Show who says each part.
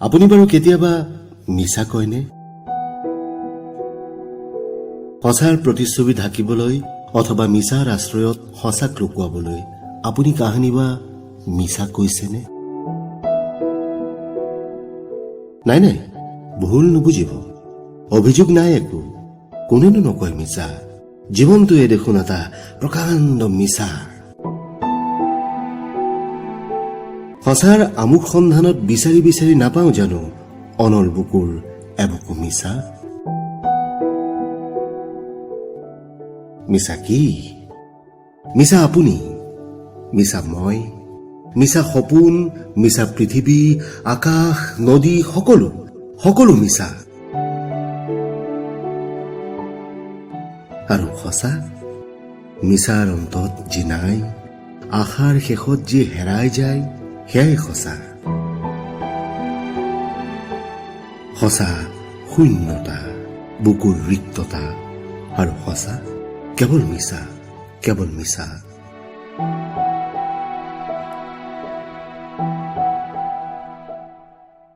Speaker 1: আপুনি বাৰু কেতিয়াবা মিছা কয়নে? সঁচাৰ প্ৰতিচ্ছবি ঢাকিবলৈ অথবা মিছাৰ আশ্ৰয়ত সঁচাক লুকুৱাবলৈ আপুনি কাহানি বা মিছা কৈছেনে? নাই নাই, ভুল নুবুজিব, অভিযোগ নাই একো। কোনেনো নকয় মিছা? জীৱনটোৱে দেখোন এটা প্ৰকাণ্ড মিছা। সঁচাৰ আমোক সন্ধানত বিচাৰি বিচাৰি নাপাওঁ জানো অনল বুকুৰ এবুকু মিছা? মিছা কি? মিছা আপুনি, মিছা মই, মিছা সপোন, মিছা পৃথিৱী, আকাশ, নদী, সকলো সকলো মিছা। আৰু সঁচা? মিছাৰ অন্তত যি নাই, আশাৰ শেষত যি হেৰাই যায়, সেয়াই সঁচা। সঁচা শূন্যতা, বুকুৰ ৰিক্ততা, আৰু সঁচা কেৱল মিছা, কেৱল মিছা।